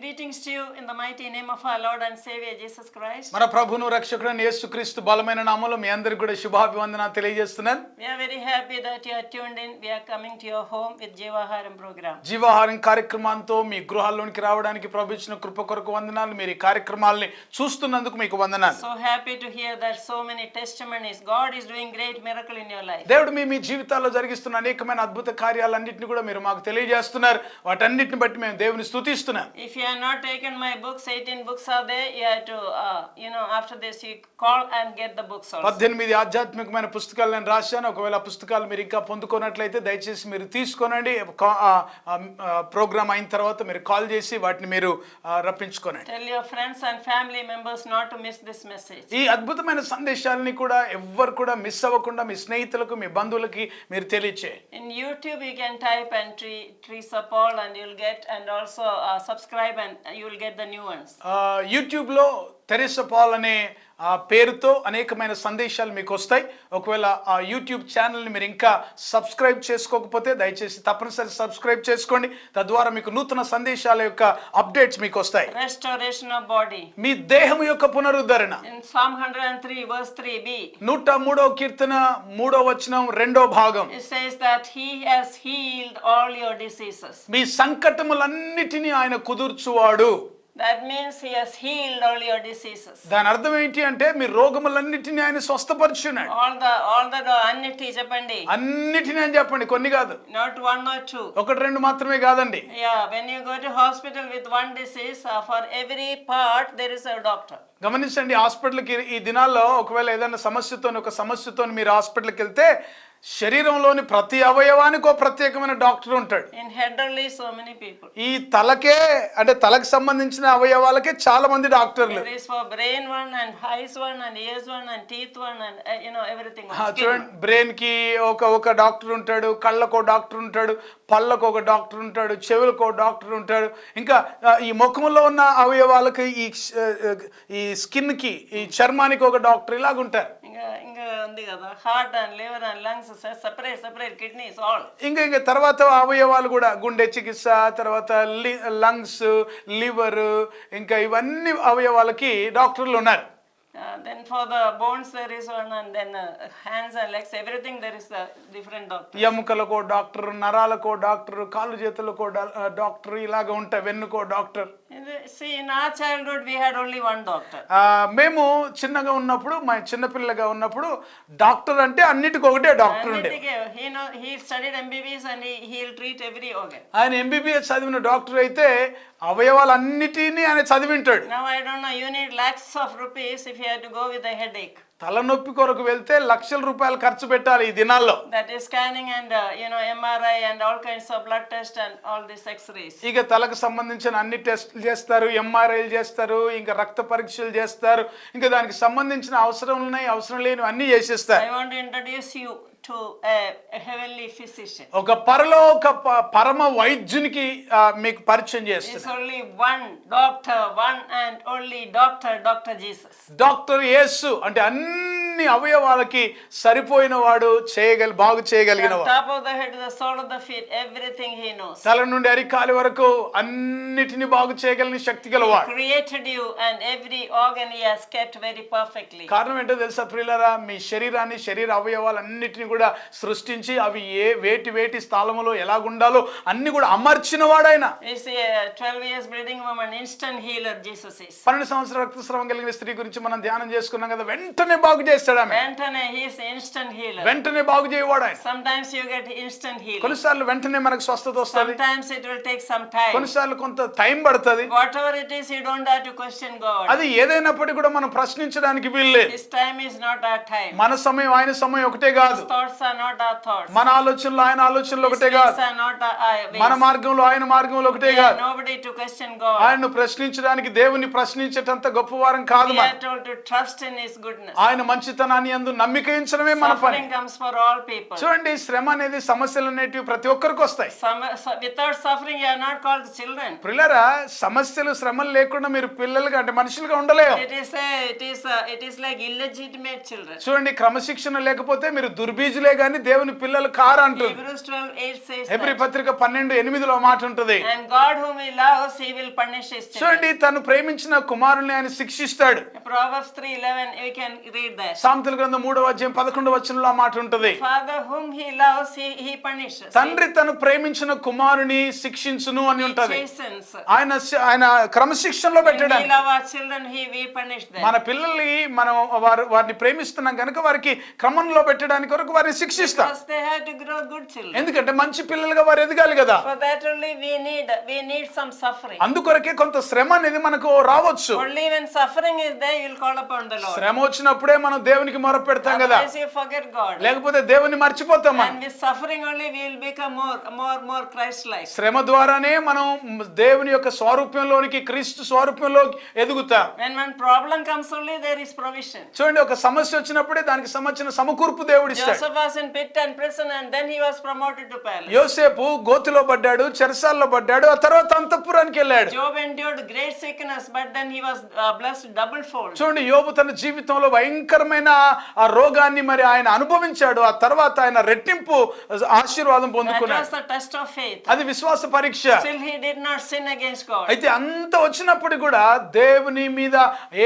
Greetings to you in the mighty name of our Lord and Savior Jesus Christ. మన ప్రభువును రక్షకుడైన యేసుక్రీస్తు బలమైన నామములో మీ అందరికీ కూడా శుభాభివందనాలు తెలియజేస్తున్నాను. We are very happy that you are tuned in. We are coming to your home with Jeevaharam program. జీవాహారం కార్యక్రమంతో మీ గృహాల్లోనికి రావడానికి ప్రభు ఇచ్చిన కృప కొరకు వందనాలు. మీరు ఈ కార్యక్రమాల్ని చూస్తున్నందుకు మీకు వందనాలు. So happy to hear that so many testimonies. God is doing great miracle in your life. దేవుడు మీ జీవితాల్లో జరిగిస్తున్న అనేకమైన అద్భుత కార్యాలన్నింటినీ కూడా మీరు మాకు తెలియజేస్తున్నారు. వాటన్నిటిని బట్టి మేము దేవుని స్తుతిస్తున్నాం. If you have not taken my books, 18 books are there. You have to after this you call and get the books also. 18 ఆధ్యాత్మికమైన పుస్తకాలు నేను రాశాను. ఒకవేళ ఆ పుస్తకాలు మీరు ఇంకా పొందుకోనట్లయితే దయచేసి మీరు తీసుకోనండి. ప్రోగ్రామ్ అయిన తర్వాత మీరు కాల్ చేసి వాటిని మీరు రప్పించుకోనండి. Tell your friends and family members not to miss this message. ఈ అద్భుతమైన సందేశాలని కూడా ఎవ్వరు కూడా మిస్ అవ్వకుండా మీ స్నేహితులకు మీ బంధువులకి మీరు తెలియచేయండి. In YouTube you can type entry Teresa Paul and you'll get, and also subscribe and you will get the new ones. YouTube లో తెరెసా పాల్ అనే పేరుతో అనేకమైన సందేశాలు మీకు వస్తాయి. ఒకవేళ ఆ యూట్యూబ్ ఛానల్ని మీరు ఇంకా సబ్స్క్రైబ్ చేసుకోకపోతే దయచేసి తప్పనిసరి సబ్స్క్రైబ్ చేసుకోండి. తద్వారా మీకు నూతన సందేశాల యొక్క అప్డేట్స్ మీకు వస్తాయి. Restoration of body. మీ దేహం యొక్క పునరుద్ధరణ. In Psalm 103 verse 3b. 103వ కీర్తన 3వ వచనం 2వ భాగం. It says that he has healed all your diseases. మీ సంకటములన్నిటినీ ఆయన కుదుర్చువాడు. That means he has healed all your diseases. దాని అర్థం ఏంటి అంటే మీ రోగములన్నిటిని ఆయన స్వస్థపరిచున్నాడు. all the అన్నిటి చెప్పండి. అన్నిటిని అని చెప్పండి, కొన్ని కాదు. Not one or two. ఒకటి రెండు మాత్రమే కాదండి. Yeah, when you go to hospital with one disease, for every part there is a doctor. గమనించండి, హాస్పిటల్కి ఈ దినాల్లో ఒకవేళ ఏదైనా ఒక సమస్యతో మీరు హాస్పిటల్కి వెళ్తే శరీరంలోని ప్రతి అవయవానికి ఒక ప్రత్యేకమైన డాక్టర్ ఉంటాడు. In head only so many people. ఈ తలకు సంబంధించిన అవయవాలకే చాలా మంది డాక్టర్లు. There is for brain one and eyes one and ears one and teeth one and everything. చూడండి, బ్రెయిన్ కి ఒక డాక్టర్ ఉంటాడు, కళ్ళకు ఒక డాక్టర్ ఉంటాడు, పళ్ళకు ఒక డాక్టర్ ఉంటాడు, చెవులకు ఒక డాక్టర్ ఉంటాడు. ఇంకా ఈ ముఖంలో ఉన్న అవయవాలకు ఈ స్కిన్ కి ఈ చర్మానికి ఒక డాక్టర్ ఇలాగుంటారు. ఇంకా ఉంది కదా, heart and liver and lungs separate kidneys all. ఇంకా తర్వాత అవయవాలు కూడా గుండె చికిత్స, తర్వాత లంగ్స్, లివర్, ఇంకా ఇవన్నీ అవయవాలకి డాక్టర్లు ఉన్నారు. Then for the bones there is one, and then hands and legs, everything there is a different doctor. ఎముకలకు డాక్టర్, నరాలకు డాక్టర్, కాళ్ళు చేతులకు డాక్టర్, ఇలాగ ఉంటాయి, వెన్నుకో doctor. See, in our childhood we had only one doctor. మేము చిన్నగా ఉన్నప్పుడు, మా చిన్నపిల్లగా ఉన్నప్పుడు డాక్టర్ అంటే అన్నిటికీ ఒకటే డాక్టర్ ఉండే. He studied MBBS and he'll treat every organ. ఆయన MBBS చదివిన డాక్టర్ అయితే అవయవాలన్నిటినీ ఆయన చదివింటాడు. Now I don't know, you need lakhs of rupees if you have to go with a headache. తలనొప్పి కొరకు వెళ్తే లక్షల రూపాయలు ఖర్చు పెట్టాలి ఈ దినాల్లో. That is scanning and MRI and all kinds of blood test and all these x-rays. ఇక తలకు సంబంధించిన అన్ని టెస్టులు చేస్తారు, ఎంఆర్ఐలు చేస్తారు, ఇంకా రక్త పరీక్షలు చేస్తారు, ఇంకా దానికి సంబంధించిన అవసరం లేని అన్ని చేసేస్తారు. I want to introduce you to a heavenly physician. ఒక పరమ వైద్యునికి మీకు పరిచయం చేస్తారు. It's only one doctor, one and only doctor, Dr. Jesus. Doctor యేసు అంటే అన్ని అవయవాలకి సరిపోయిన వాడు, బాగు చేయగలిగిన వాడు. Top of the head to the sole of the feet, everything he knows. తల నుండి అరికాలి వరకు అన్నిటిని బాగు చేయగలిగిన శక్తి గలవాడు. He created you and every organ he has kept very perfectly. కారణం ఏంటో తెలుసా ప్రియులారా? మీ శరీర అవయవాలన్నిటిని కూడా సృష్టించి అవి వేటి స్థలములో ఎలాగుండాలో అన్ని కూడా అమర్చిన వాడైన. 12 years bleeding woman, instant healer Jesus is. 12 సంవత్సరాల రక్తస్రావం కలిగిన స్త్రీ గురించి మనం ధ్యానం చేసుకున్నాం కదా, వెంటనే బాగు చేస్తాడు ఆమె. వెంటనే he is instant healer. వెంటనే బాగు చేయవాడు ఆయన. Sometimes you get instant healing. కొన్నిసార్లు వెంటనే మనకు స్వస్థత వస్తుంది. Sometimes it will take some time. కొన్నిసార్లు కొంత టైం పడుతుంది. Whatever it is, you don't have to question God. అది ఏదైనప్పటికీ కూడా మనం ప్రశ్నించడానికి వీల్లేదు. His time is not our time. మన సమయం ఆయన సమయం ఒకటే కాదు. Thoughts are not our thoughts. మన ఆలోచనలు ఆయన ఆలోచనలు ఒకటే కాదు. మన మార్గంలో ఆయన మార్గంలో ఒకటే కాదు. Nobody to question God. ఆయన్ను ప్రశ్నించడానికి దేవుని ప్రశ్నించేటంత గొప్పవారం కాదు. We are told to trust in his goodness. ఆయన మంచి మంచితనాన్ని యందు నమ్మిక ఉంచడమే మన పని. Suffering comes for all people. చూడండి, శ్రమ అనేది సమస్యలు అనేటివి ప్రతి ఒక్కరికి వస్తాయి. Without suffering, you are not called children. పిల్లరా, సమస్యలు శ్రమలు లేకుండా మీరు పిల్లలుగా అంటే మనుషులుగా ఉండలేవు. It is like illegitimate children. చూడండి, క్రమశిక్షణ లేకపోతే మీరు దుర్బీజులే గాని దేవుని పిల్లలు కారు అంటుంది. Hebrews 12:8 says హెబ్రీ పత్రిక 12:8 మాట ఉంటుంది. And God whom he loves, he will punish his children. చూడండి, తను ప్రేమించిన కుమారుని ఆయన శిక్షిస్తాడు. Proverbs 3:11, we can read that. సామెతల గ్రంథం 3:11 ఆ మాట ఉంటుంది. Father whom he loves, he punishes. తండ్రి తను ప్రేమించిన కుమారుని శిక్షించును అని ఉంటది. ఆయన క్రమశిక్షణలో పెట్టాడు. We love our children, we punish them. మన పిల్లల్ని మనం వారిని ప్రేమిస్తున్నాం కనుక వారికి క్రమంలో పెట్టడానికి కొరకు వారిని శిక్షిస్తాం. Because they have to grow good children. ఎందుకంటే మంచి పిల్లలుగా వారు ఎదగాలి కదా. For that only we need some suffering. అందుకొరకే కొంత శ్రమ అనేది మనకు రావచ్చు. Only when suffering is there, you will call upon the Lord. శ్రమ వచ్చినప్పుడే మనం దేవునికి మొరపెడతాం కదా. Otherwise you forget God. లేకపోతే దేవుని మర్చిపోతాం మనం. And with suffering only we will become more Christ-like. శ్రమ ద్వారానే మనం దేవుని యొక్క స్వరూపంలోనికి, క్రీస్తు స్వరూపంలోకి ఎదుగుతాం. When problem comes only, there is provision. చూడండి, ఒక సమస్య వచ్చినప్పుడే దానికి సంబంధించిన సమకూర్పు దేవుడు ఇస్తాడు. Joseph was in pit and prison, and then he was promoted to palace. యోసేపు గోతిలో పడ్డాడు, చెరసాల్లో పడ్డాడు, ఆ తర్వాత అంతఃపురానికి వెళ్ళాడు. Job endured great sickness, but then he was blessed double fold. చూడండి, యోబు తన జీవితంలో భయంకరమైన ఆ రోగాన్ని మరి ఆయన అనుభవించాడు. ఆ తర్వాత ఆయన రెట్టింపు ఆశీర్వాదం పొందుకున్నాడు. That was the test of faith. అది విశ్వాస పరీక్ష. Still he did not sin against God. అయితే అంత వచ్చినప్పుడు కూడా దేవుని మీద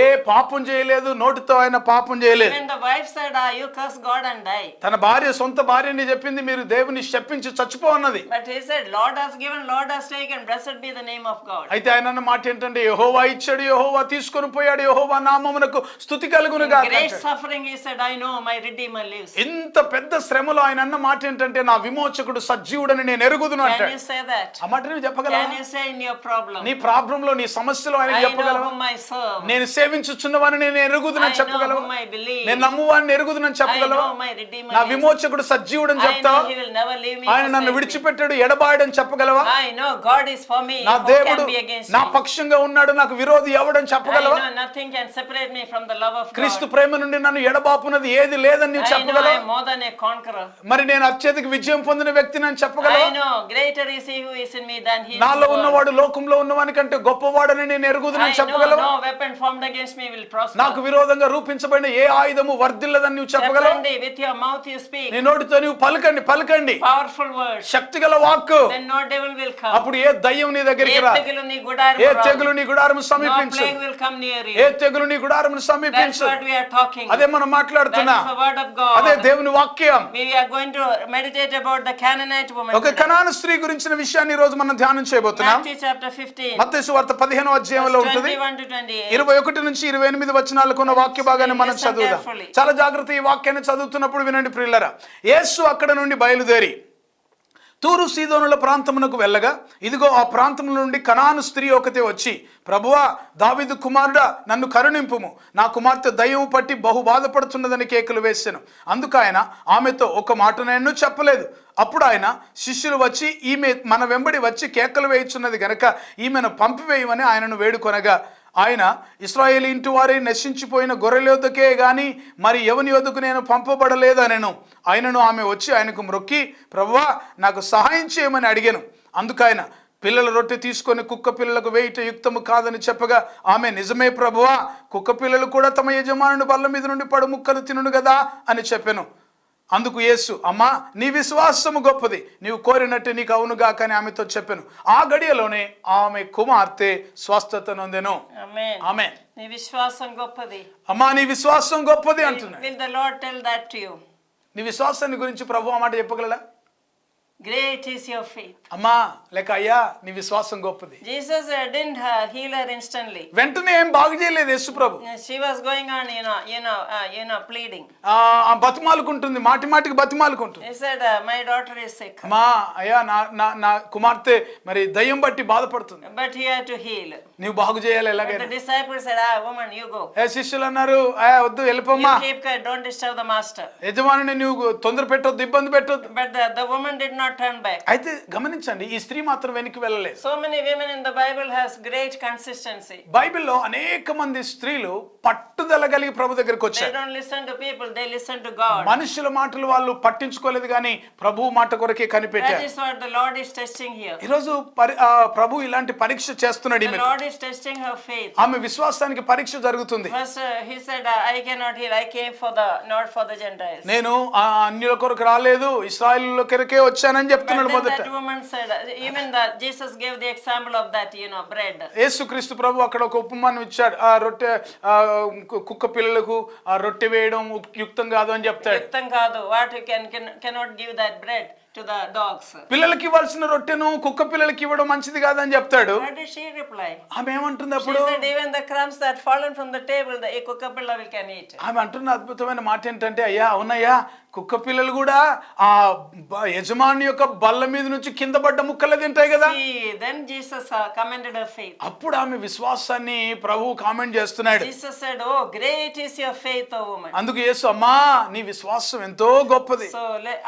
ఏ పాపం చేయలేదు, నోటితో ఆయన పాపం చేయలేదు. When the wife said, you curse God and die. తన భార్య, సొంత భార్యని చెప్పింది, మీరు దేవుని శపించి చచ్చిపోన్నది. But he said, Lord has given, Lord has taken, blessed be the name of God. అయితే ఆయన అన్న మాట ఏంటంటే, యెహోవా ఇచ్చాడు, యెహోవా తీసుకొని పోయాడు, యెహోవా నామమునకు స్తుతి కలుగును గాక. Great suffering, he said, I know my Redeemer lives. ఇంత పెద్ద శ్రమలో ఆయన అన్న మాట ఏంటంటే, నా విమోచకుడు సజీవుడని నేను ఎరుగుదును అంటాడు. Can you say that? ఆ మాట నువ్వు చెప్పగలవా? Can you say in your problem? నీ ప్రాబ్లంలో, నీ సమస్యలో ఆయన చెప్పగలవా? I know whom I serve. నేను సేవించుచున్నవాని నేను ఎరుగుదునని చెప్పగలవా? I know whom I believe. నేను నమ్మువాని ఎరుగుదునని చెప్పగలవా? I know my Redeemer నా lives. విమోచకుడు సజీవుడని I చెప్తావా? know he will never leave me. ఆయన నన్ను విడిచిపెట్టాడు, ఎడబాయడని చెప్పగలవా? I know God is for me. నా Who దేవుడు can be against నా me? పక్షంగా ఉన్నాడు, నాకు విరోధి ఎవడని I చెప్పగలవా? know nothing can separate me from the love of క్రీస్తు God. ప్రేమ నుండి నన్ను ఎడబాపునది ఏది లేదని నువ్వు I know I చెప్పగలవా? am more than a conqueror. మరి నేను అత్యధిక విజయం పొందిన వ్యక్తిని అని చెప్పగలవా? I know greater is he who is in me than he is in నాలో the world. ఉన్నవాడు లోకంలో ఉన్నవాని కంటే గొప్పవాడని నేను ఎరుగుదునని I know చెప్పగలవా? no weapon formed against me will prosper. నాకు విరోధంగా రూపించబడిన ఏ ఆయుధము వర్ధిల్లదని నువ్వు చెప్పగలవా? Secondly, with your mouth you speak నీ నోటితో నువ్వు పలకండి powerful words. శక్తిగల వాక్కు. Then no devil will come. అప్పుడు ఏ దయ్యం నీ దగ్గరికి రా, తెగులు నీ గుడారము ఏ రాదు. తెగులు నీ గుడారము No సమీపించు, plague will come near you. ఏ తెగులు నీ గుడారమును That's సమీపించు. what we are talking. అదే మనం That మాట్లాడుతున్నా, is the word of అదే God. దేవుని వాక్యం. We are going to meditate about the Canaanite woman ఒక today. కనాను స్త్రీ గురించిన విషయాన్ని ఈ రోజు మనం ధ్యానం చేయబోతున్నాం. Matthew chapter 15, మత్తయి సువార్త 15వ అధ్యాయంలో verse ఉంటుంది. 21 to 28. 21 నుంచి 28 వచనాలకు ఉన్న వాక్య భాగాన్ని మనం Listen చదువుదాం. carefully. చాలా జాగ్రత్త ఈ వాక్యాన్ని చదువుతున్నప్పుడు వినండి ప్రియులారా. యేసు అక్కడ నుండి బయలుదేరి తూరు సీదోనుల ప్రాంతమునకు వెళ్ళగా, ఇదిగో ఆ ప్రాంతం నుండి కనాను స్త్రీ ఒకతే వచ్చి, ప్రభువా, దావీదు కుమారుడా, నన్ను కరుణింపుము, నా కుమార్తె దయ్యము పట్టి బహు బాధపడుతున్నదని కేకలు వేసాను. అందుకు ఆయన ఆమెతో ఒక మాట నేను చెప్పలేదు. అప్పుడు ఆయన శిష్యులు వచ్చి, ఈమె మన వెంబడి వచ్చి కేకలు వేయుచున్నది గనక ఈమెను పంపివేయమని ఆయనను వేడుకొనగా, ఆయన ఇశ్రాయేలు ఇంటి వారి నశించిపోయిన గొర్రెల యొద్దకే గాని మరి ఎవని యొద్దకు నేను పంపబడలేదనెను. ఆయనను ఆమె వచ్చి ఆయనకు మ్రొక్కి, ప్రభువా, నాకు సహాయం చేయమని అడిగాను. అందుకైన పిల్లల రొట్టె తీసుకొని కుక్క పిల్లలకు వేయట యుక్తము కాదని చెప్పగా, ఆమె నిజమే ప్రభువా, కుక్క పిల్లలు కూడా తమ యజమానుని బల్ల మీద నుండి పడు ముక్కలు తినును కదా అని చెప్పాను. అందుకు యేసు, అమ్మా, నీ విశ్వాసము గొప్పది, నీవు కోరినట్టు నీకు అవునుగా అని ఆమెతో చెప్పాను. ఆ గడియలోనే ఆమె కుమార్తె స్వస్థత నొందెను. Amen. ఆమేన్. నీ విశ్వాసం గొప్పది. అమ్మా, నీ విశ్వాసం గొప్పది అంటున్నాడు. Will the Lord tell that to you? నీ విశ్వాసాన్ని గురించి ప్రభు ఆ మాట చెప్పగలడా? Great is your faith. అమ్మా లేక అయ్యా, నీ విశ్వాసం గొప్పది. Jesus didn't heal her instantly. వెంటనే ఏం బాగు చేయలేదు యేసు ప్రభు. She was going on, pleading. బతిమాలుకుంటుంది, మాటి మాటికి బతిమాలుకుంటుంది. He said, my daughter is sick. అమ్మా అయ్యా, నా కుమార్తె మరి దయ్యం బట్టి బాధపడుతుంది, But he had to heal. నీవు బాగు చేయాలి But the ఎలాగైనా. disciples said, woman, you go. శిష్యులు అన్నారు, వద్దు, You వెళ్ళిపోమ్మా, keep quiet, don't disturb the master. యజమానిని నువ్వు తొందర పెట్టొద్దు, ఇబ్బంది పెట్టొద్దు. But the woman did not not turn back. అయితే గమనించండి, ఈ స్త్రీ మాత్రం వెనక్కి వెళ్ళలేదు. So many women in the Bible has great consistency. బైబిల్లో అనేక మంది స్త్రీలు పట్టుదల కలిగి ప్రభు దగ్గరికి They వచ్చారు. don't listen to people, they listen to God. మనుషుల మాటలు వాళ్ళు పట్టించుకోలేదు, కానీ ప్రభు మాట కొరకే That కనిపెట్టారు. is what the Lord is testing here. ఈరోజు ప్రభు ఇలాంటి పరీక్ష చేస్తున్నాడు. The Lord is testing her faith. ఆమె విశ్వాసానికి పరీక్ష జరుగుతుంది. First, he said, I cannot heal. I came not for the Gentiles. నేను అన్యుల కొరకు రాలేదు, ఇశ్రాయేలుల కొరకే వచ్చానని చెప్తున్నాడు But then మొదట. that woman said, even Jesus gave the example of that, bread. యేసుక్రీస్తు ప్రభు అక్కడ ఒక ఉపమానం ఇచ్చాడు. ఆ రొట్టె కుక్క పిల్లలకు ఆ రొట్టె వేయడం యుక్తం కాదు అని చెప్తాడు. యుక్తం కాదు. What you cannot give that bread to the dogs. పిల్లలకి ఇవ్వాల్సిన రొట్టెను కుక్క పిల్లలకి ఇవ్వడం మంచిది కాదని చెప్తాడు. What did she reply? ఆమె ఏమంటుంది She అప్పుడు? said, even the crumbs that fallen from the table, the kukkapilla can eat. ఆమె అంటున్న అద్భుతమైన మాట ఏంటంటే, అయ్యా అవునయ్యా, కుక్క పిల్లలు కూడా ఆ యజమాని యొక్క బల్ల మీద నుంచి కింద పడ్డ ముక్కలే తింటాయి కదా. Then Jesus commended her faith. అప్పుడు ఆమె విశ్వాసాన్ని ప్రభు కామెంట్ చేస్తున్నాడు. Jesus said, oh, great is your faith, O woman. అందుకు యేసు, అమ్మా నీ విశ్వాసం ఎంతో గొప్పది. So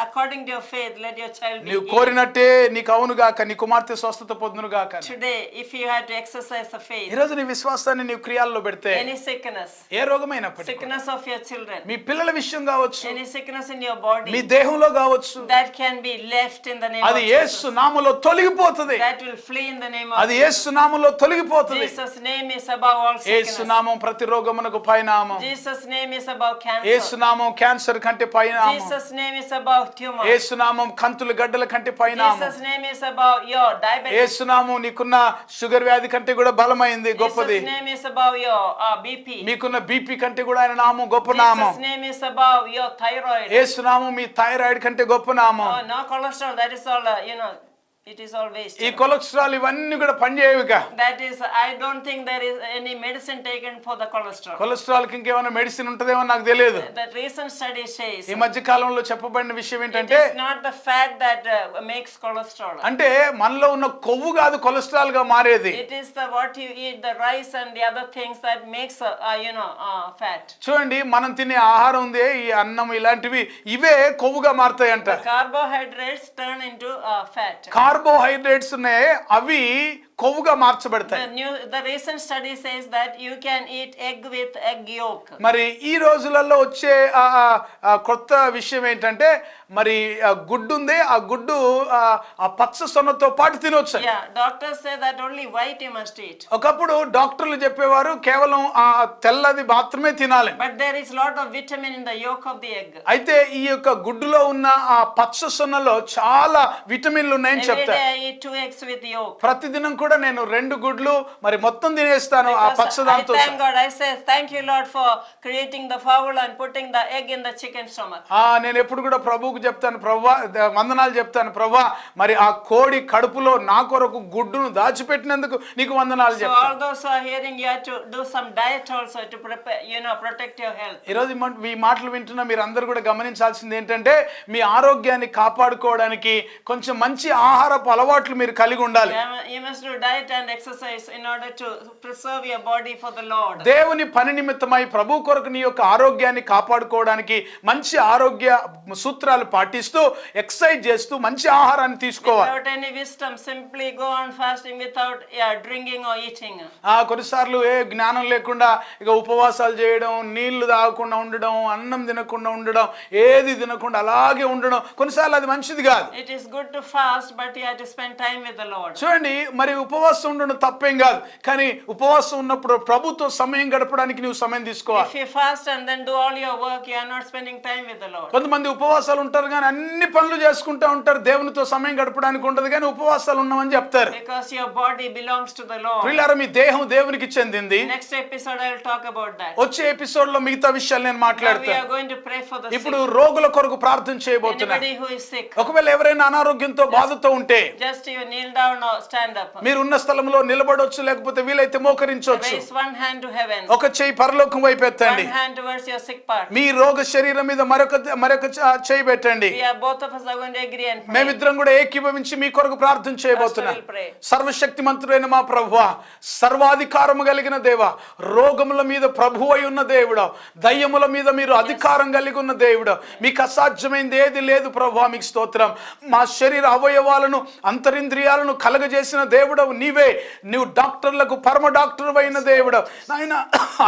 according to your faith, let your child be నీవు healed. కోరినట్టే నీకు అవును గాక, నీ కుమార్తె స్వస్థత పొందును గాక. Today, if you had to exercise the faith, ఈ రోజు నీ విశ్వాసాన్ని నీవు క్రియల్లో పెడితే, any sickness, A రోగమైనప్పటికీ, sickness of your children, మీ పిల్లల విషయం కావచ్చు, any sickness in your body, మీ దేహంలో కావచ్చు, that can be left in the name of అది Jesus. యేసు నామములో తొలగిపోతుంది. That will flee in the name of అది Jesus. యేసు నామములో తొలగిపోతుంది. Jesus' name is above all Yesu sickness. నామం ప్రతి రోగమునకు పైనామం. Jesus' name is above cancer. యేసు నామం క్యాన్సర్ కంటే పైనామం. Jesus' name is above tumor. యేసు నామం కంతుల గడ్డల కంటే పైనామం. Jesus' name is above your diabetes. యేసు నామం నీకున్న షుగర్ వ్యాధి కంటే కూడా బలమైంది, గొప్పది. Jesus' name is above your BP. మీకున్న బీపీ కంటే కూడా ఆయన నామం గొప్ప నామం. Jesus' name is above your thyroid. యేసు నామం మీ థైరాయిడ్ కంటే గొప్ప నామం. Oh, no cholesterol. That is all. It is all waste. ఈ కొలెస్ట్రాల్ ఇవన్నీ కూడా పనిచేయవుగా. That is, I don't think there is any medicine taken for the cholesterol. Cholesterol కి ఇంకేమైనా medicine ఉంటదేమో నాకు తెలియదు. The recent study says ఈ మధ్య కాలంలో చెప్పబడిన విషయం it ఏంటంటే, is not the fat that makes cholesterol. అంటే మనలో ఉన్న కొవ్వు కాదు కొలెస్ట్రాల్ గా మారేది. It is the what you eat, the rice and the other things that makes fat. చూడండి, మనం తినే ఆహారం ఉంది, ఈ అన్నం ఇలాంటివి, ఇవే కొవ్వుగా మారుతాయంట. The carbohydrates turn into fat. Carbohydrates ఉన్నాయి, అవి కొవ్వుగా మార్చబడతాయి. The recent study says that you can eat egg with egg yolk. మరి ఈ రోజులలో వచ్చే కొత్త విషయం ఏంటంటే, మరి గుడ్డు ఉంది, ఆ గుడ్డు ఆ పచ్చ సొన్నతో పాటు తినొచ్చు. Yeah, doctors say that only white you must eat. ఒకప్పుడు డాక్టర్లు చెప్పేవారు కేవలం ఆ తెల్లది మాత్రమే తినాలి. But there is lot of vitamin in the yolk of the egg. అయితే ఈ యొక్క గుడ్డులో ఉన్న ఆ పచ్చ సొన్నలో చాలా విటమిన్లు ఉన్నాయని Every చెప్తారు. day I eat 2 eggs with yolk. ప్రతిదినం కూడా నేను 2 గుడ్లు మరి మొత్తం తినేస్తాను ఆ పచ్చ I దాంతో. thank God. I say thank you Lord for creating the fowl and putting the egg in the chicken stomach. నేను ఎప్పుడు కూడా ప్రభువుకు చెప్తాను, ప్రభువా వందనాలు చెప్తాను, ప్రభువా మరి ఆ కోడి కడుపులో నా కొరకు గుడ్డును దాచిపెట్టినందుకు నీకు వందనాలు So చెప్తాను. all those who are hearing, you have to do some diet also to prepare, protect your health. ఈ రోజు ఈ మాటలు వింటున్న మీరు అందరూ కూడా గమనించాల్సింది ఏంటంటే, మీ ఆరోగ్యాన్ని కాపాడుకోవడానికి కొంచెం మంచి ఆహారపు అలవాట్లు మీరు కలిగి ఉండాలి. You must do diet and exercise in order to preserve your body for the Lord. దేవుని పని నిమిత్తమై ప్రభు కొరకు నీ యొక్క ఆరోగ్యాన్ని కాపాడుకోవడానికి మంచి ఆరోగ్య సూత్రాలు పాటిస్తూ ఎక్సర్సైజ్ చేస్తూ మంచి ఆహారాన్ని తీసుకోవాలి. Without any wisdom, simply go on fasting without drinking or eating. కొన్నిసార్లు ఏ జ్ఞానం లేకుండా ఇక ఉపవాసాలు చేయడం, నీళ్లు తాగకుండా ఉండడం, అన్నం తినకుండా ఉండడం, ఏది తినకుండా అలాగే ఉండడం, కొన్నిసార్లు అది మంచిది కాదు. It is good to fast, but you have to spend time with the Lord. చూడండి, మరి ఉపవాసం ఉండడం తప్పేం కాదు, కానీ ఉపవాసం ఉన్నప్పుడు ప్రభుతో సమయం గడపడానికి నువ్వు సమయం తీసుకోవాలి. If you fast and then do all your work, you are not spending time with the Lord. కొంతమంది ఉపవాసాలు ఉంటారు కానీ అన్ని పనులు చేసుకుంటూ ఉంటారు, దేవునితో సమయం గడపడానికి ఉండదు, కానీ ఉపవాసాలు ఉన్నామని చెప్తారు. Because your body belongs to the Lord. ప్రియులారా, మీ దేహం దేవునికి చెందింది. Next episode I will talk about that. వచ్చే ఎపిసోడ్ లో మిగతా విషయాలు నేను Now we మాట్లాడతాను. are going to pray for the sick. ఇప్పుడు రోగుల కొరకు ప్రార్థన చేయబోతున్నా. Anybody who is sick, ఒకవేళ ఎవరైనా అనారోగ్యంతో బాధతో ఉంటే just you kneel down or stand up. మీరు ఉన్న స్థలంలో నిలబడొచ్చు, లేకపోతే వీలైతే మోకరించవచ్చు. Raise one hand to heaven. ఒక చేయి పరలోకం వైపు ఎత్తండి. One hand towards your sick part. మీ రోగ శరీరం మీద మరొక చేయి పెట్టండి. We are both of us are going to agree and pray. మేమిద్దరం కూడా ఏకీభవించి మీ కొరకు ప్రార్థన చేయబోతున్నాం. సర్వశక్తిమంతుడైన మా ప్రభువా, సర్వాధికారము కలిగిన దేవా, రోగముల మీద ప్రభువై ఉన్న దేవుడా, దయ్యముల మీద మీరు అధికారం కలిగి ఉన్న దేవుడా, మీకు అసాధ్యమైంది ఏది లేదు ప్రభువా. మీకు స్తోత్రం. మా శరీర అవయవాలను అంతరింద్రియాలను కలగజేసిన దేవుడవు నీవే. నీవు డాక్టర్లకు పరమ డాక్టర్ అయిన దేవుడు నాయన.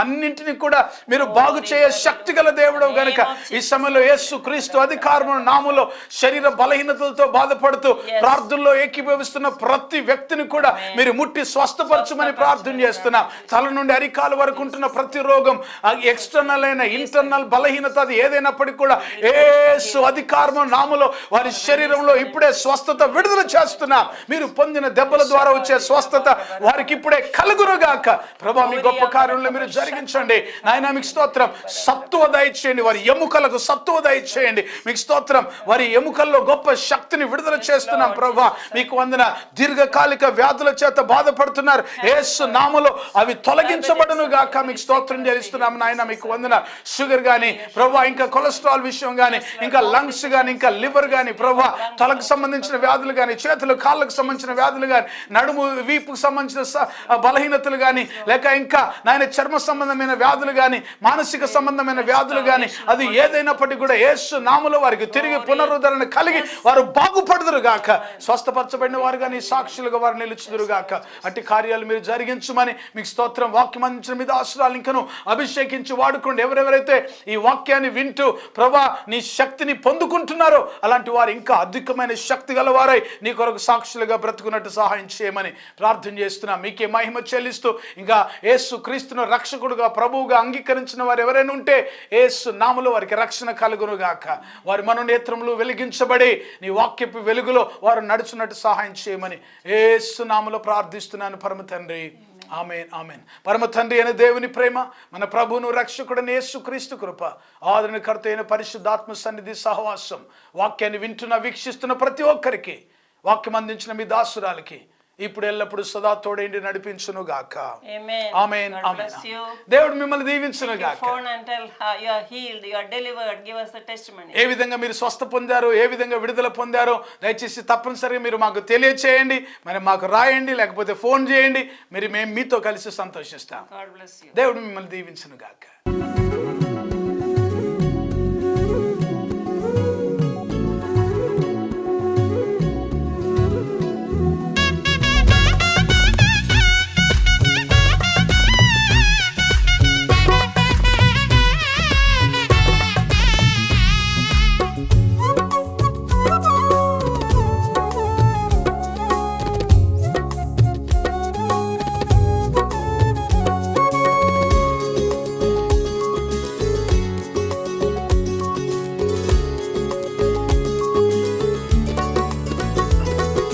అన్నింటినీ కూడా మీరు బాగు చేయ శక్తి గల దేవుడవు గనుక ఈ సమయంలో యేసు క్రీస్తు అధికారము నామములో శరీర బలహీనతలతో బాధపడుతూ ప్రార్థనలో ఏకీభవిస్తున్న ప్రతి వ్యక్తిని కూడా మీరు ముట్టి స్వస్థపరచమని ప్రార్థన చేస్తున్నాం. తల నుండి అరికాల వరకు ఉంటున్న ప్రతి రోగం, ఎక్స్టర్నల్ అయిన ఇంటర్నల్ బలహీనత అది ఏదైనప్పటికీ కూడా యేసు అధికారము నామములో వారి శరీరంలో ఇప్పుడే స్వస్థత విడుదల చేస్తున్నాం. మీరు పొందిన దెబ్బల ద్వారా వచ్చే స్వస్థత వారికి ఇప్పుడే కలుగునుగాక. ప్రభా, మీ గొప్ప కార్యంలో మీరు జరిగించండి నాయన. మీకు స్తోత్రం. సత్తువ దయచేయండి, వారి ఎముకలకు సత్తువ దయచేయండి. మీకు స్తోత్రం. వారి ఎముకల్లో గొప్ప శక్తిని విడుదల చేస్తున్నాం ప్రభా. మీకు వందన. దీర్ఘకాలిక వ్యాధుల చేత బాధపడుతున్నారు, యేసు నామములో అవి తొలగించబడును గాక. మీకు స్తోత్రం చెల్లిస్తున్నాం నాయన. మీకు వందన. షుగర్ గాని ప్రభా, ఇంకా కొలెస్ట్రాల్ విషయం గాని, ఇంకా లంగ్స్ గాని, ఇంకా లివర్ గాని ప్రభా, తలకు సంబంధించిన వ్యాధులు గాని, చేతులు కాళ్ళకు సంబంధించిన వ్యాధులు గాని, నడుము వీపుకు సంబంధించిన బలహీనతలు గాని, లేక ఇంకా నాయన చర్మ సంబంధమైన వ్యాధులు గాని, మానసిక సంబంధమైన వ్యాధులు గాని, అది ఏదైనప్పటికీ కూడా యేసు నామములో వారికి తిరిగి పునరుద్ధరణ కలిగి వారు బాగుపడుదురు గాక. స్వస్థపరచబడిన వారు గాని సాక్షులుగా వారు నిలుచుదురు గాక. అట్టి కార్యాలు మీరు జరిగించమని మీకు స్తోత్రం. వాక్యం అందించిన మీద ఆశ్రయాలు ఇంకను అభిషేకించి వాడుకోండి. ఎవరెవరైతే ఈ వాక్యాన్ని వింటూ ప్రభా నీ శక్తిని పొందుకుంటున్నారో అలాంటి వారు ఇంకా అధికమైన శక్తి గలవారై నీ కొరకు సాక్షులుగా బ్రతుకున్నట్టు సహాయం చేయమని ప్రార్థన చేస్తున్నాం. మీకే మహిమ చెల్లిస్తూ ఇంకా యేసు క్రీస్తును రక్షకుడుగా ప్రభువుగా అంగీకరించిన వారు ఎవరైనా ఉంటే యేసు నామములో వారికి రక్షణ కలుగును గాక. వారి మనోనేత్రములు వెలిగించబడి నీ వాక్యపు వెలుగులో వారు నడుచున్నట్టు సహాయం చేయమని యేసు నామములో ప్రార్థిస్తున్నాను పరమ తండ్రి. ఆమేన్, ఆమేన్. పరమ తండ్రి అయిన దేవుని ప్రేమ, మన ప్రభువును రక్షకుడైన యేసు క్రీస్తు కృప, ఆదరణకర్త అయిన పరిశుద్ధాత్మ సన్నిధి సహవాసం, వాక్యాన్ని వింటున్న వీక్షిస్తున్న ప్రతి ఒక్కరికి, వాక్యం అందించిన మీ దాసురాలకి ఇప్పుడు ఎల్లప్పుడు సదా తోడేండి నడిపించును గాక. ఆమేన్, ఆమేన్. దేవుడు మిమ్మల్ని దీవించును గాక. ఏ విధంగా మీరు స్వస్థ పొందారో, ఏ విధంగా విడుదల పొందారో దయచేసి తప్పనిసరిగా మీరు మాకు తెలియచేయండి. మరి మాకు రాయండి, లేకపోతే ఫోన్ చేయండి. మేము మీతో కలిసి సంతోషిస్తాం. దేవుడు మిమ్మల్ని దీవించును గాక.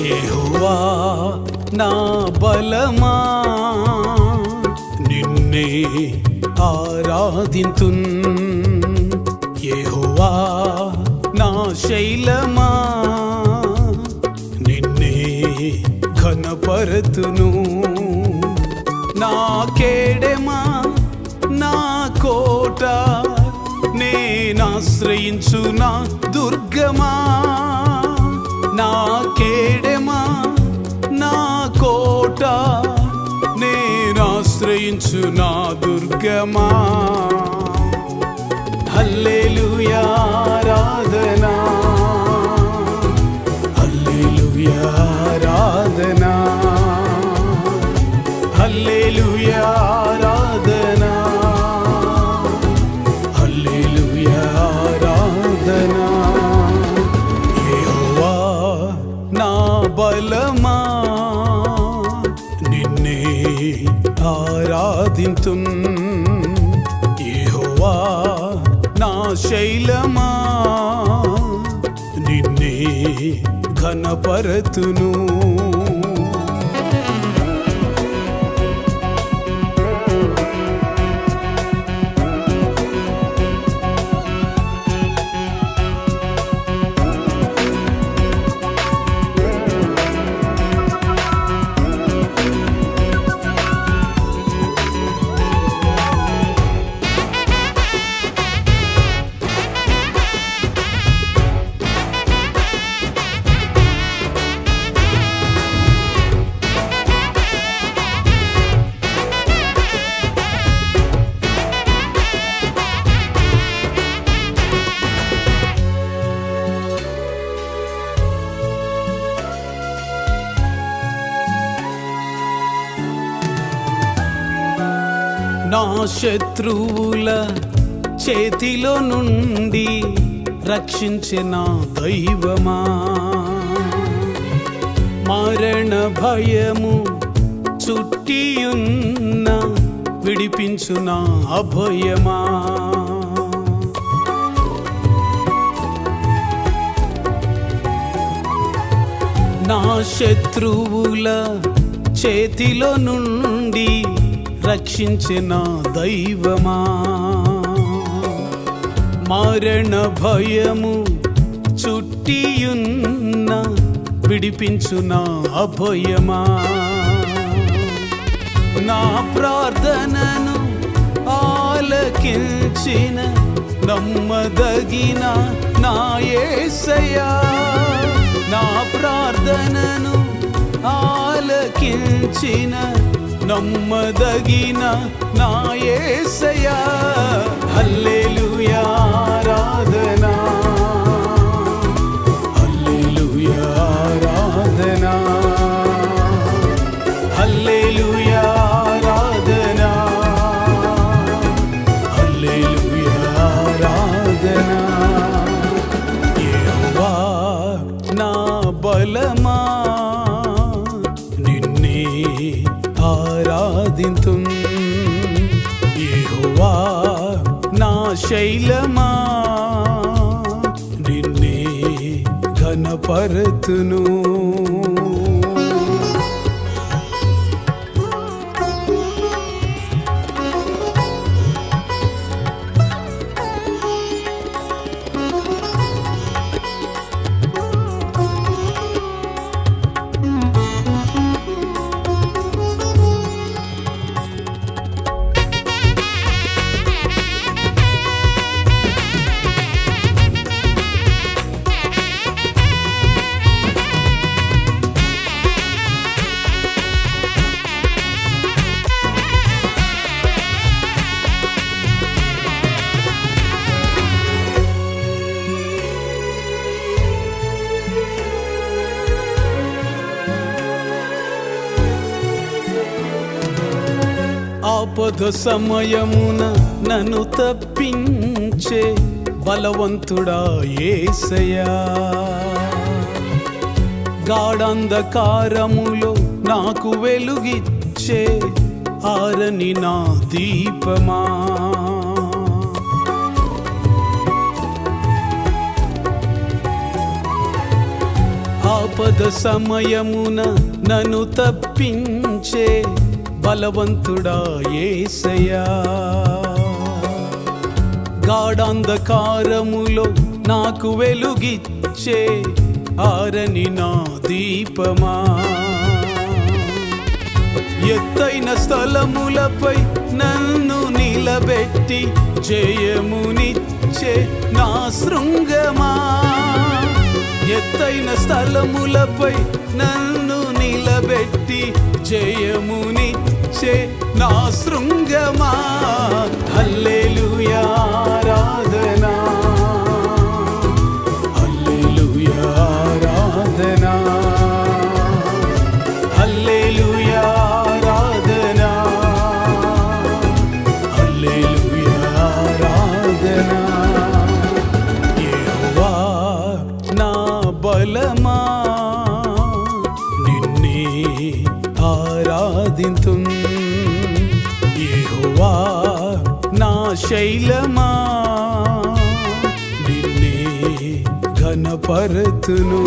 యెహోవా నా బలమా, నిన్నే ఆరాధింతున్. యెహోవా నా శైలమా, నిన్నే ఘనపరతును. నా కేడెమా, నా కోట, నేనాశ్రయించు నా దుర్గమా. నా కేడెమా, నా కోట, నేనాశ్రయించు నా దుర్గమా. హల్లెలూయా ఆరాధనా, హల్లెలూయా ఆరాధనా, హల్లెలూయా ఆరాధనా, హల్లెలూయా ఆరాధనా. నా బలమా, నిన్నే ఆరాధింతున్. యెహోవా నా శైలమా, నిన్నే ఘనపరతును. శత్రువుల చేతిలో నుండి రక్షించిన దైవమా, మరణ భయము చుట్టియున్న విడిపించున అభయమా. నా శత్రువుల చేతిలో నుండి రక్షించిన దైవమా, మరణ భయము చుట్టియున్న విడిపించున అభయమా. నా ప్రార్థనను ఆలకించిన నమ్మదగిన నా యేసయ్యా, నా ప్రార్థనను ఆలకించిన నమ్మదగిన నా యేసయ్యా. హల్లెలూయా ఆరాధనా, హల్లెలూయా ఆరాధనా, హల్లెలూయా ఆరాధనా, హల్లెలూయా ఆరాధనా. యెహోవా నా బలమా, నిన్నే ఆరాధింతుం. యెహోవా నా శైలమా, నిన్నే ఘనపరతును. ఆపద సమయమున నన్ను తప్పించే బలవంతుడా యేసయ్యా, గాఢంధకారములో నాకు వెలుగిచ్చే ఆరని నా దీపమా. ఆపద సమయమున నన్ను తప్పించే బలవంతుడా యేసయ్యా, గాఢంధకారములో నాకు వెలుగిచ్చే ఆరని నా దీపమా. ఎత్తైన స్థలములపై నన్ను నిలబెట్టి జయమునిచ్చే నా శృంగమా. ఎత్తైన స్థలములపై నన్ను నిలబెట్టి జయమునిచ్చే నా శృంగమా. హల్లెలూయా ఆరాధనా, హల్లెలూయా ఆరాధనా, హల్లెలూయా ఆరాధనా, హల్లెలూయా ఆరాధనా. యెహోవా నా బలమా, నిన్నే ఆరాధింతుం. యెహోవా నా శైలమా, నిన్నే ఘనపరతును.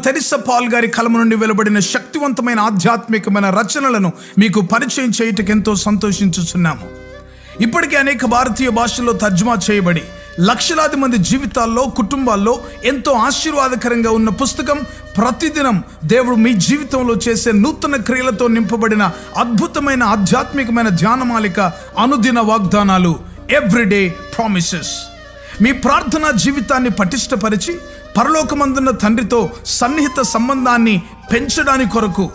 తెరిసా పాల్ గారి కలము నుండి వెలువడిన శక్తివంతమైన ఆధ్యాత్మికమైన రచనలను మీకు పరిచయం చేయుటకు ఎంతో సంతోషించుచున్నాము. ఇప్పటికే అనేక భారతీయ భాషల్లో తర్జుమా చేయబడి లక్షలాది మంది జీవితాల్లో, కుటుంబాల్లో ఎంతో ఆశీర్వాదకరంగా ఉన్న పుస్తకం. ప్రతిదినం దేవుడు మీ జీవితంలో చేసే నూతన క్రియలతో నింపబడిన అద్భుతమైన ఆధ్యాత్మికమైన ధ్యానమాలిక, అనుదిన వాగ్దానాలు, ఎవ్రీడే ప్రామిసెస్. మీ ప్రార్థనా జీవితాన్ని పటిష్టపరిచి పరలోకమందున్న తండ్రితో సన్నిహిత సంబంధాన్ని పెంచడానికి కొరకు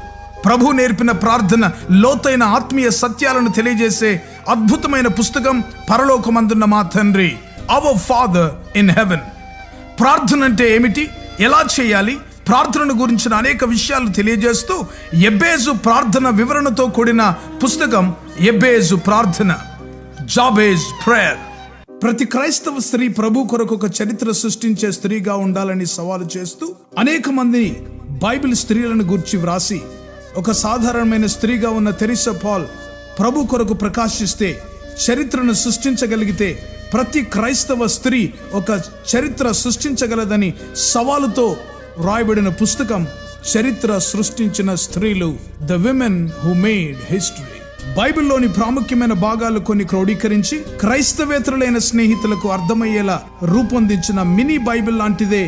ప్రభు నేర్పిన ప్రార్థన, లోతైన ఆత్మీయ సత్యాలను తెలియజేసే అద్భుతమైన పుస్తకం పరలోకమందున్న మా తండ్రి, అవర్ ఫాదర్ ఇన్ హెవెన్. ప్రార్థన అంటే ఏమిటి, ఎలా చేయాలి, ప్రార్థనను గురించిన అనేక విషయాలు తెలియజేస్తూ ఎబ్బేజు ప్రార్థన వివరణతో కూడిన పుస్తకం ఎబ్బేజు ప్రార్థన, జాబేజ్ ప్రేయర్. ప్రతి క్రైస్తవ స్త్రీ ప్రభు కొరకు ఒక చరిత్ర సృష్టించే స్త్రీగా ఉండాలని సవాలు చేస్తూ అనేక మంది బైబిల్ స్త్రీలను గురించి వ్రాసి ఒక సాధారణమైన స్త్రీగా ఉన్న తెరీసా పాల్ ప్రభు కొరకు ప్రకాశిస్తే చరిత్రను సృష్టించగలిగితే ప్రతి క్రైస్తవ స్త్రీ ఒక చరిత్ర సృష్టించగలదని సవాలుతో రాయబడిన పుస్తకం చరిత్ర సృష్టించిన స్త్రీలు, the women who made history. బైబిల్లోని ప్రాముఖ్యమైన భాగాలు కొన్ని క్రోడీకరించి క్రైస్తవేతరులైన స్నేహితులకు అర్థమయ్యేలా రూపొందించిన మినీ బైబిల్ లాంటిదే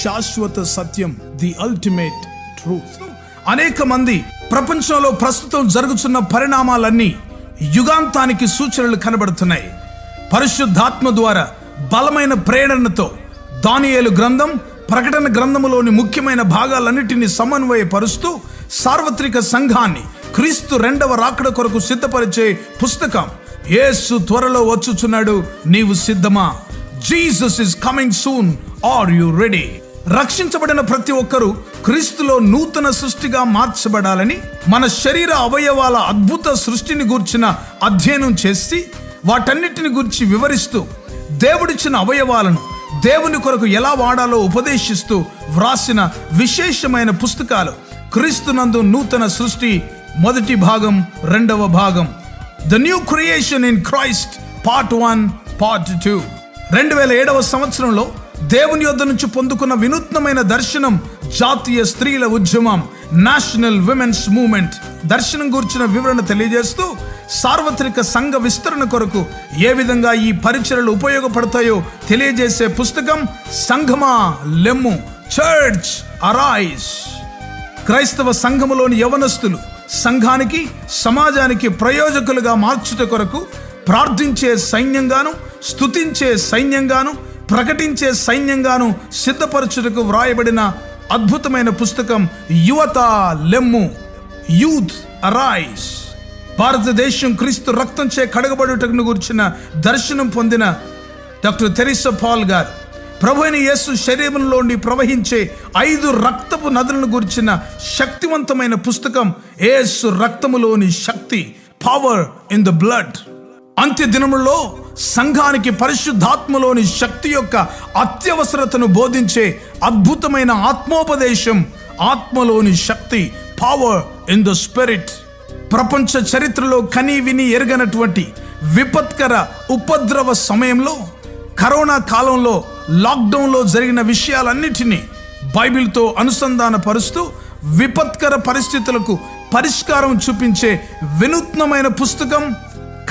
శాశ్వత సత్యం, ది అల్టిమేట్ ట్రూత్. అనేక మంది ప్రపంచంలో ప్రస్తుతం జరుగుతున్న పరిణామాలన్నీ యుగాంతానికి సూచనలు కనబడుతున్నాయి. పరిశుద్ధాత్మ ద్వారా బలమైన ప్రేరణతో దానియేలు గ్రంథం, ప్రకటన గ్రంథములోని ముఖ్యమైన భాగాలన్నిటినీ సమన్వయపరుస్తూ సార్వత్రిక సంఘాన్ని క్రీస్తు రెండవ రాకడ కొరకు సిద్ధపరిచే పుస్తకం యేసు త్వరలో వచ్చుచున్నాడు, నీవు సిద్ధమా? Jesus is coming soon, are you ready? రక్షించబడిన ప్రతి ఒక్కరూ క్రీస్తులో నూతన సృష్టిగా మార్చబడాలని మన శరీర అవయవాల అద్భుత సృష్టిని గూర్చిన అధ్యయనం చేసి వాటన్నిటిని గురించి వివరిస్తూ దేవుడిచ్చిన అవయవాలను దేవుని కొరకు ఎలా వాడాలో ఉపదేశిస్తూ వ్రాసిన విశేషమైన పుస్తకాలు క్రీస్తునందు నూతన సృష్టి మొదటి భాగం, రెండవ భాగం, the new creation in Christ part 1, part 2. 2007వ సంవత్సరంలో దేవుని యొద్ద నుంచి పొందుకున్న వినూత్నమైన దర్శనం జాతీయ స్త్రీల ఉద్యమం, నేషనల్ విమెన్స్ మూవ్మెంట్ దర్శనం గురించిన వివరణ తెలియజేస్తూ సార్వత్రిక సంఘ విస్తరణ కొరకు ఏ విధంగా ఈ పరిచర్యలు ఉపయోగపడతాయో తెలియజేసే పుస్తకం సంఘమా లెమ్ము, చర్చ్ అరైజ్. క్రైస్తవ సంఘములోని యవనస్తులు సంఘానికి, సమాజానికి ప్రయోజకులుగా మార్చుట కొరకు ప్రార్థించే సైన్యంగాను, స్తుతించే సైన్యంగాను, ప్రకటించే సైన్యంగాను సిద్ధపరచుటకు వ్రాయబడిన అద్భుతమైన పుస్తకం యువత లెమ్ము, యూత్ అరైజ్. భారతదేశం క్రీస్తు రక్తంచే కడగబడుటకు గురించిన దర్శనం పొందిన డాక్టర్ తెరీసా పాల్ గారు ప్రభు అయిన యేసు శరీరంలోని ప్రవహించే 5 రక్తపు నదులను గురించిన శక్తివంతమైన పుస్తకం యేసు రక్తములోని శక్తి, పవర్ ఇన్ ద బ్లడ్. అంత్య దినములలో సంఘానికి పరిశుద్ధాత్మలోని శక్తి యొక్క అత్యవసరతను బోధించే అద్భుతమైన ఆత్మోపదేశం, ఆత్మలోని శక్తి, పవర్ ఇన్ ద స్పిరిట్. ప్రపంచ చరిత్రలో కని విని ఎరగనటువంటి విపత్కర ఉపద్రవ సమయంలో, కరోనా కాలంలో, లాక్డౌన్లో జరిగిన విషయాలన్నిటినీ బైబిల్తో అనుసంధానపరుస్తూ విపత్కర పరిస్థితులకు పరిష్కారం చూపించే వినూత్నమైన పుస్తకం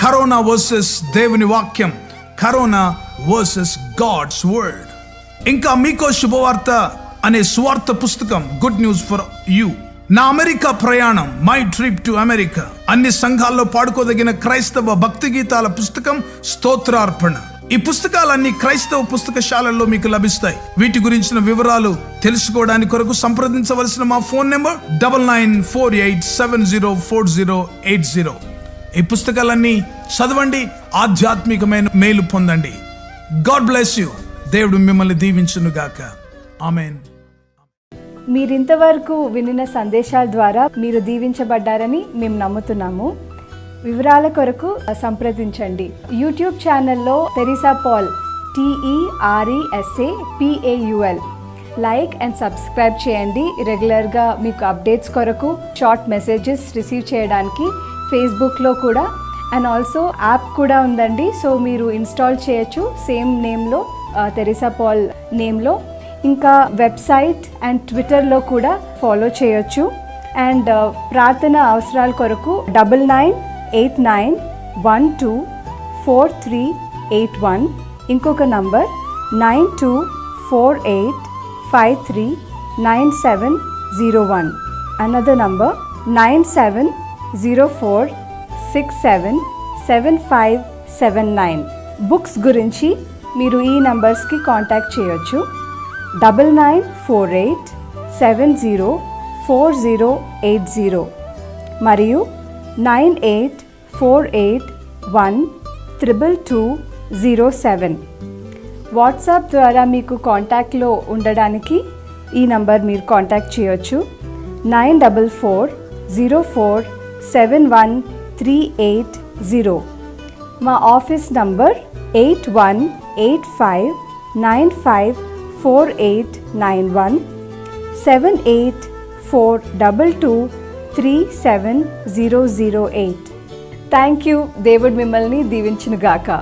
కరోనా వర్సెస్ దేవుని వాక్యం, కరోనా వర్సెస్ గాడ్స్ వర్డ్. ఇంకా మీకో శుభవార్త అనే సువార్త పుస్తకం, గుడ్ న్యూస్ ఫర్ యూ. నా అమెరికా ప్రయాణం, మై ట్రిప్ టు అమెరికా. అన్ని సంఘాల్లో పాడుకోదగిన క్రైస్తవ భక్తి గీతాల పుస్తకం స్తోత్రార్పణ. ఈ పుస్తకాలన్నీ క్రైస్తవ పుస్తకశాలల్లో మీకు లభిస్తాయి. వీటి గురించిన వివరాలు తెలుసుకోవడానికి కొరకు సంప్రదించవలసిన మా ఫోన్ నెంబర్ 9948704080. ఈ పుస్తకాలన్నీ చదవండి, ఆధ్యాత్మికమైన మేలు పొందండి. God bless you. దేవుడు మిమ్మల్ని దీవించును గాక. ఆమేన్. మీరింతవరకు వినిన సందేశాల ద్వారా మీరు దీవించబడ్డారని మేము నమ్ముతున్నాము. వివరాల కొరకు సంప్రదించండి. యూట్యూబ్ ఛానల్లో Teresa Paul, TERESAPAUL like and subscribe చేయండి. రెగ్యులర్గా మీకు అప్డేట్స్ కొరకు, షార్ట్ మెసేజెస్ రిసీవ్ చేయడానికి ఫేస్బుక్లో కూడా, అండ్ ఆల్సో యాప్ కూడా ఉందండి. సో మీరు ఇన్స్టాల్ చేయొచ్చు సేమ్ నేమ్లో, తెరీసా పాల్ నేమ్లో. ఇంకా వెబ్సైట్ అండ్ ట్విట్టర్లో కూడా ఫాలో చేయొచ్చు. అండ్ ప్రార్థన అవసరాల కొరకు 9989124381, ఇంకొక నంబర్ 9248539701, అనదర్ నంబర్ 9704677579. బుక్స్ గురించి మీరు ఈ నంబర్స్కి కాంటాక్ట్ చేయొచ్చు. 9948704080 మరియు 9848122207. వాట్సాప్ ద్వారా మీకు కాంటాక్ట్లో ఉండడానికి ఈ నంబర్ మీరు కాంటాక్ట్ చేయొచ్చు 9440471380. మా ఆఫీస్ నంబర్ 8185954891 7842237008. Thank you. దేవుడు మిమ్మల్ని దీవించునుగాక.